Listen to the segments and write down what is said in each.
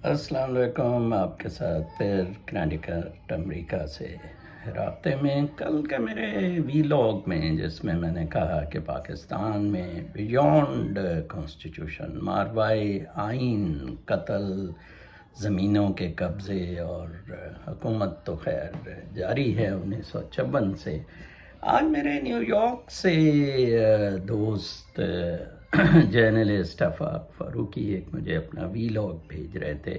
السلام علیکم، آپ کے ساتھ پھر کنیڈیکٹ امریکہ سے رابطے میں۔ کل کے میرے ویلاگ میں جس میں میں نے کہا کہ پاکستان میں بیونڈ کانسٹیٹیوشن ماروائے آئین، قتل، زمینوں کے قبضے اور حکومت تو خیر جاری ہے 1956 سے۔ آج میرے نیو یارک سے دوست جرنلسٹ آفاق فاروقی ایک مجھے اپنا ویلاگ بھیج رہے تھے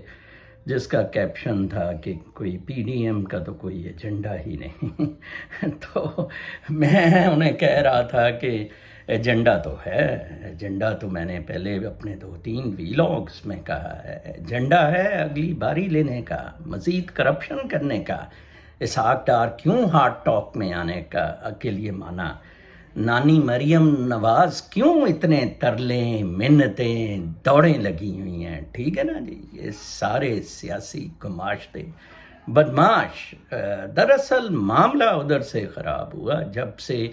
جس کا کیپشن تھا کہ کوئی پی ڈی ایم کا تو کوئی ایجنڈا ہی نہیں تو میں انہیں کہہ رہا تھا کہ ایجنڈا تو ہے، ایجنڈا تو میں نے پہلے اپنے 2-3 ویلاگس میں کہا ہے۔ ایجنڈا ہے اگلی باری لینے کا، مزید کرپشن کرنے کا، اسحاق ڈار کیوں ہارٹ ٹاک میں آنے کے لیے مانا، نانی مریم نواز کیوں اتنے ترلیں منتیں دوڑیں لگی ہوئی ہیں، ٹھیک ہے نا جی۔ یہ سارے سیاسی گماشتے بدماش، دراصل معاملہ ادھر سے خراب ہوا جب سے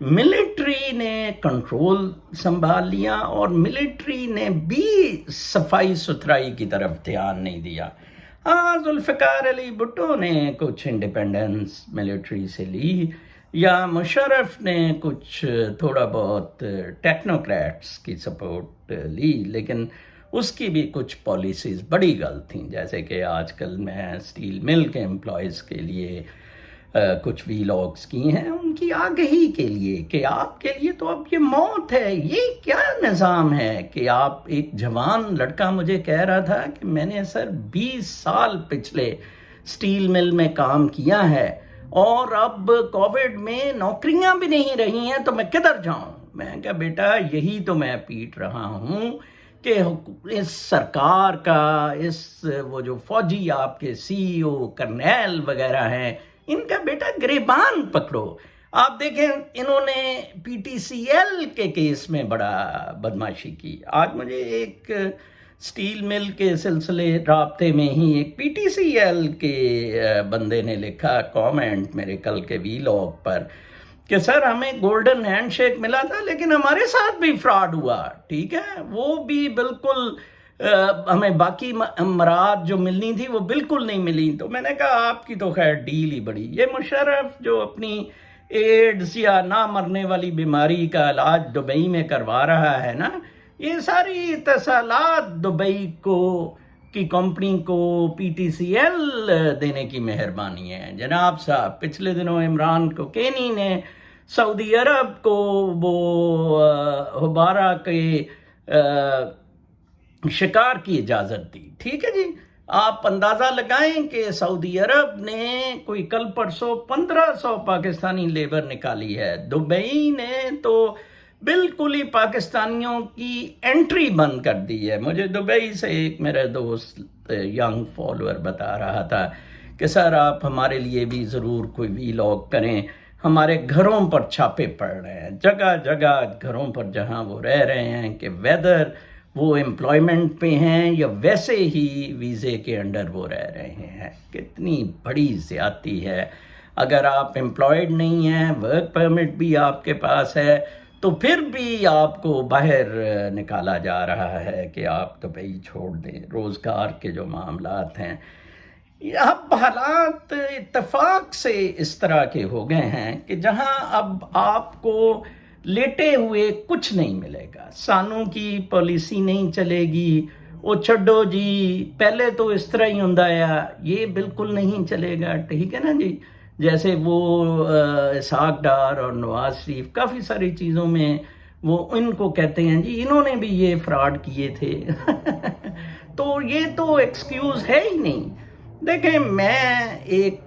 ملٹری نے کنٹرول سنبھال لیا، اور ملٹری نے بھی صفائی ستھرائی کی طرف دھیان نہیں دیا۔ ہاں، ذوالفقار علی بھٹو نے کچھ انڈیپینڈنس ملٹری سے لی، یا مشرف نے کچھ تھوڑا بہت ٹیکنوکریٹس کی سپورٹ لی، لیکن اس کی بھی کچھ پالیسیز بڑی غلط تھیں، جیسے کہ آج کل میں اسٹیل مل کے امپلائیز کے لیے کچھ ویلاگس کی ہیں ان کی آگہی کے لیے کہ آپ کے لیے تو اب یہ موت ہے۔ یہ کیا نظام ہے کہ آپ، ایک جوان لڑکا مجھے کہہ رہا تھا کہ میں نے سر 20 سال پچھلے اسٹیل مل میں کام کیا ہے اور اب کووڈ میں نوکریاں بھی نہیں رہی ہیں تو میں کدھر جاؤں؟ میں کہا بیٹا یہی تو میں پیٹ رہا ہوں کہ اس سرکار کا، وہ جو فوجی آپ کے سی او کرنیل وغیرہ ہیں، ان کا بیٹا گریبان پکڑو۔ آپ دیکھیں انہوں نے پی ٹی سی ایل کے کیس میں بڑا بدماشی کی۔ آج مجھے ایک اسٹیل مل کے سلسلے رابطے میں ہی ایک پی ٹی سی ایل کے بندے نے لکھا کامنٹ میرے کل کے ویلاگ پر کہ سر ہمیں گولڈن ہینڈ شیک ملا تھا لیکن ہمارے ساتھ بھی فراڈ ہوا، ٹھیک ہے، وہ بھی بالکل ہمیں باقی مراد جو ملنی تھی وہ بالکل نہیں ملی۔ تو میں نے کہا آپ کی تو خیر ڈیل ہی بڑی۔ یہ مشرف جو اپنی ایڈز یا نہ مرنے والی بیماری کا علاج دبئی میں کروا رہا ہے نا، یہ ساری اتصالات دبئی کی کمپنی کو پی ٹی سی ایل دینے کی مہربانی ہے۔ جناب صاحب، پچھلے دنوں عمران کوکینی نے سعودی عرب کو وہ حبارہ کے شکار کی اجازت دی، ٹھیک ہے جی۔ آپ اندازہ لگائیں کہ سعودی عرب نے کوئی کل پرسوں 1500 پاکستانی لیبر نکالی ہے، دبئی نے تو بالکل ہی پاکستانیوں کی انٹری بند کر دی ہے۔ مجھے دبئی سے ایک میرا دوست ینگ فالوور بتا رہا تھا کہ سر آپ ہمارے لیے بھی ضرور کوئی ویلاگ کریں، ہمارے گھروں پر چھاپے پڑ رہے ہیں، جگہ جگہ گھروں پر جہاں وہ رہ رہے ہیں، کہ ویدر وہ امپلائمنٹ پہ ہیں یا ویسے ہی ویزے کے انڈر وہ رہ رہے ہیں۔ کتنی بڑی زیادتی ہے۔ اگر آپ امپلائڈ نہیں ہیں، ورک پرمٹ بھی آپ کے پاس ہے، تو پھر بھی آپ کو باہر نکالا جا رہا ہے کہ آپ دبئی چھوڑ دیں۔ روزگار کے جو معاملات ہیں، اب حالات اتفاق سے اس طرح کے ہو گئے ہیں کہ جہاں اب آپ کو لیٹے ہوئے کچھ نہیں ملے گا، سانوں کی پالیسی نہیں چلے گی، وہ چھڈو جی پہلے تو اس طرح ہی ہوندا ہے، یہ بالکل نہیں چلے گا، ٹھیک ہے نا جی۔ جیسے وہ اسحاق ڈار اور نواز شریف کافی ساری چیزوں میں وہ ان کو کہتے ہیں جی انہوں نے بھی یہ فراڈ کیے تھے تو یہ تو ایکسکیوز ہے ہی نہیں۔ دیکھیں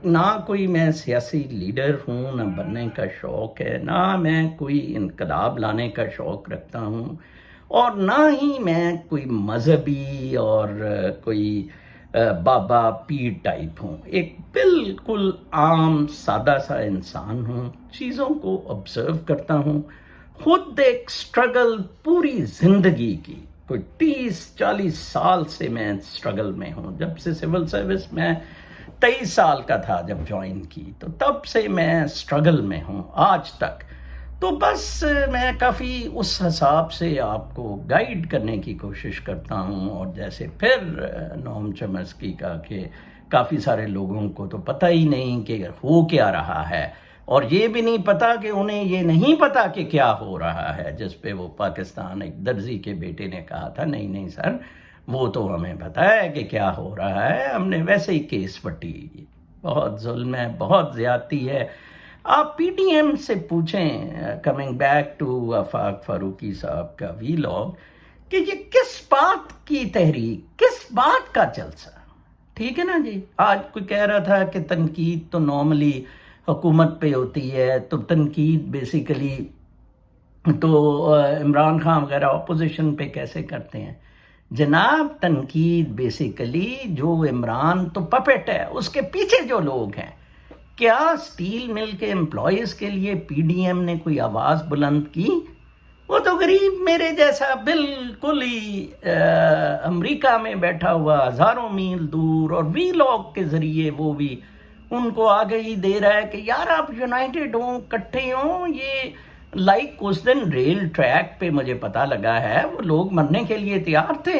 نہ کوئی میں سیاسی لیڈر ہوں، نہ بننے کا شوق ہے، نہ میں کوئی انقلاب لانے کا شوق رکھتا ہوں، اور نہ ہی میں کوئی مذہبی اور کوئی بابا پیر ٹائپ ہوں۔ ایک بالکل عام سادہ سا انسان ہوں، چیزوں کو آبزرو کرتا ہوں، خود ایک سٹرگل پوری زندگی کی، کوئی 30-40 سال سے میں سٹرگل میں ہوں۔ جب سے سول سروس میں 23 سال کا تھا جب جوائن کی، تو تب سے میں سٹرگل میں ہوں آج تک۔ تو بس میں کافی اس حساب سے آپ کو گائیڈ کرنے کی کوشش کرتا ہوں. اور جیسے پھر نوم چومسکی کا کہ کافی سارے لوگوں کو تو پتہ ہی نہیں کہ ہو کیا رہا ہے، اور یہ بھی نہیں پتا کہ انہیں یہ نہیں پتا کہ کیا ہو رہا ہے، جس پہ وہ پاکستان ایک درزی کے بیٹے نے کہا تھا نہیں نہیں سر وہ تو ہمیں پتہ ہے کہ کیا ہو رہا ہے، ہم نے ویسے ہی کیس پٹی. بہت ظلم ہے، بہت زیادتی ہے. آپ پی ٹی ایم سے پوچھیں، کمنگ بیک ٹو آفاق فاروقی صاحب کا ویلاگ، کہ یہ کس بات کی تحریک، کس بات کا جلسہ. ٹھیک ہے نا جی. آج کوئی کہہ رہا تھا کہ تنقید تو نارملی حکومت پہ ہوتی ہے، تو تنقید بیسیکلی تو عمران خان وغیرہ اپوزیشن پہ کیسے کرتے ہیں. جناب تنقید بیسیکلی جو عمران تو پپٹ ہے، اس کے پیچھے جو لوگ ہیں. کیا اسٹیل مل کے امپلائیز کے لیے پی ڈی ایم نے کوئی آواز بلند کی؟ وہ تو غریب میرے جیسا بالکل ہی امریکہ میں بیٹھا ہوا ہزاروں میل دور، اور وی لاگ کے ذریعے وہ بھی ان کو آگے ہی دے رہا ہے کہ یار آپ یونائٹڈ ہوں، کٹھے ہوں. یہ لائک اس دن ریل ٹریک پہ مجھے پتہ لگا ہے وہ لوگ مرنے کے لیے تیار تھے.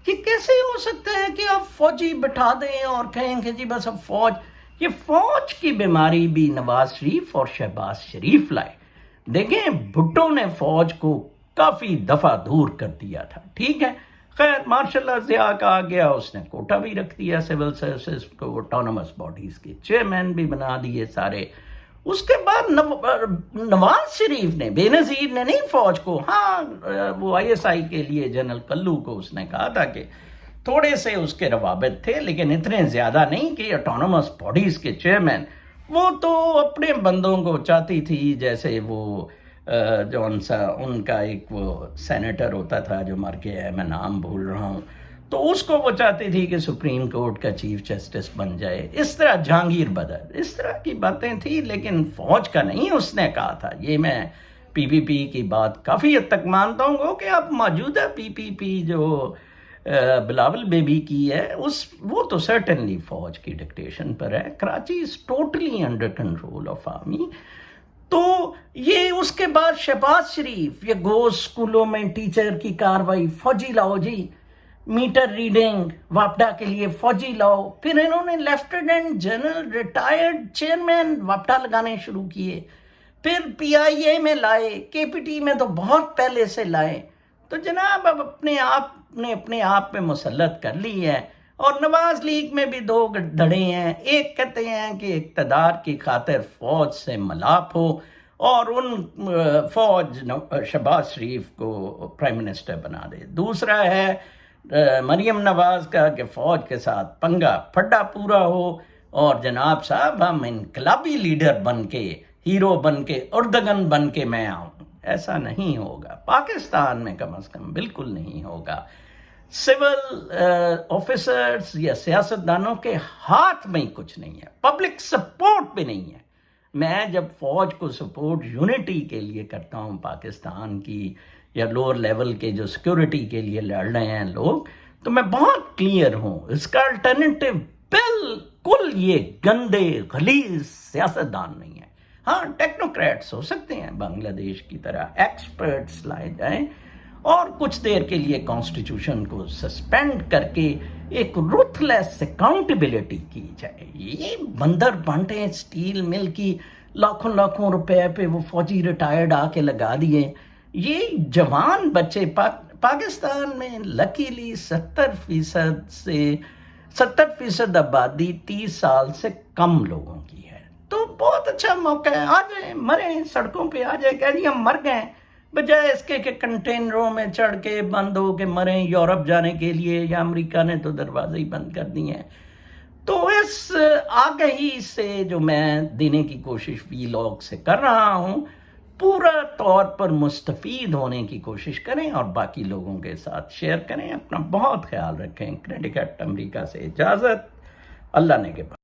یہ کیسے ہو سکتا ہے کہ آپ فوجی بٹھا دیں اور کہیں کہ جی بس اب فوج، یہ فوج کی بیماری بھی نواز شریف اور شہباز شریف لائے. دیکھیں بھٹو نے فوج کو کافی دفعہ دور کر دیا تھا، ٹھیک ہے. خیر ماشاء اللہ ضیاء کا آ گیا، اس نے کوٹا بھی رکھ دیا سول سروسز کو، آٹونومس باڈیز کے چیئرمین بھی بنا دیے سارے. اس کے بعد نواز شریف نے، بے نظیر نے نہیں فوج کو، ہاں وہ آئی ایس آئی کے لیے جنرل کلو کو اس نے کہا تھا کہ تھوڑے سے اس کے روابط تھے لیکن اتنے زیادہ نہیں کہ آٹونومس باڈیز کے چیئرمین. وہ تو اپنے بندوں کو چاہتی تھی، جیسے وہ جون سا ان کا ایک وہ سینیٹر ہوتا تھا جو مر گیا ہے، میں نام بھول رہا ہوں، تو اس کو وہ چاہتی تھی کہ سپریم کورٹ کا چیف جسٹس بن جائے. اس طرح جہانگیر بدر، اس طرح کی باتیں تھیں، لیکن فوج کا نہیں اس نے کہا تھا. یہ میں پی پی پی کی بات کافی حد تک مانتا ہوں کہ اب موجودہ پی پی پی جو بلاول بیبی کی ہے، وہ تو سرٹنلی فوج کی ڈکٹیشن پر ہے. Karachi is totally under control of army. تو یہ اس کے بعد شہباز شریف، یہ گو اسکولوں میں ٹیچر کی کاروائی، فوجی لاؤ جی، میٹر ریڈنگ واپڈا کے لیے فوجی لاؤ. پھر انہوں نے لیفٹیننٹ جنرل ریٹائرڈ چیئرمین واپڈا لگانے شروع کیے، پھر پی آئی اے میں لائے، کے پی ٹی میں تو بہت پہلے سے لائے. تو جناب اب اپنے آپ پہ مسلط کر لی ہے. اور نواز لیگ میں بھی دو دھڑے ہیں، ایک کہتے ہیں کہ اقتدار کی خاطر فوج سے ملاپ ہو اور ان فوج شہباز شریف کو پرائم منسٹر بنا دے. دوسرا ہے مریم نواز کا کہ فوج کے ساتھ پنگا پھڈا پورا ہو اور جناب صاحب ہم انقلابی لیڈر بن کے، ہیرو بن کے، اردگن بن کے میں آؤں. ایسا نہیں ہوگا پاکستان میں، کم از کم بالکل نہیں ہوگا. سول آفیسرز یا سیاستدانوں کے ہاتھ میں ہی کچھ نہیں ہے، پبلک سپورٹ بھی نہیں ہے. میں جب فوج کو سپورٹ یونٹی کے لیے کرتا ہوں پاکستان کی، یا لوور لیول کے جو سیکیورٹی کے لیے لڑ رہے ہیں لوگ، تو میں بہت کلیئر ہوں. اس کا الٹرنیٹیو بالکل یہ گندے غلیظ سیاستدان نہیں ہے. ہاں ٹیکنوکریٹس ہو سکتے ہیں، بنگلہ دیش کی طرح ایکسپرٹس لائے جائیں اور کچھ دیر کے لیے کانسٹیٹیوشن کو سسپینڈ کر کے ایک رتھ لیس اکاؤنٹیبلٹی کی جائے. یہ بندر بانٹے اسٹیل مل کی لاکھوں روپے پہ وہ فوجی ریٹائرڈ آ کے لگا دیے. یہ جوان بچے پاکستان میں لکیلی 70% آبادی 30 سال سے کم لوگوں کی ہے. تو بہت اچھا موقع ہے، آ جائیں، مریں سڑکوں پہ، آ جائیں، کہہ دیں ہم مر گئے، بجائے اس کے کہ کنٹینروں میں چڑھ کے بند ہو کے مریں یورپ جانے کے لیے، یا امریکہ نے تو دروازے ہی بند کر دیے ہیں. تو اس آگہی سے جو میں دینے کی کوشش وی لاگ سے کر رہا ہوں، پورا طور پر مستفید ہونے کی کوشش کریں اور باقی لوگوں کے ساتھ شیئر کریں. اپنا بہت خیال رکھیں. کنیڈیکٹ امریکہ سے اجازت. اللہ نے کے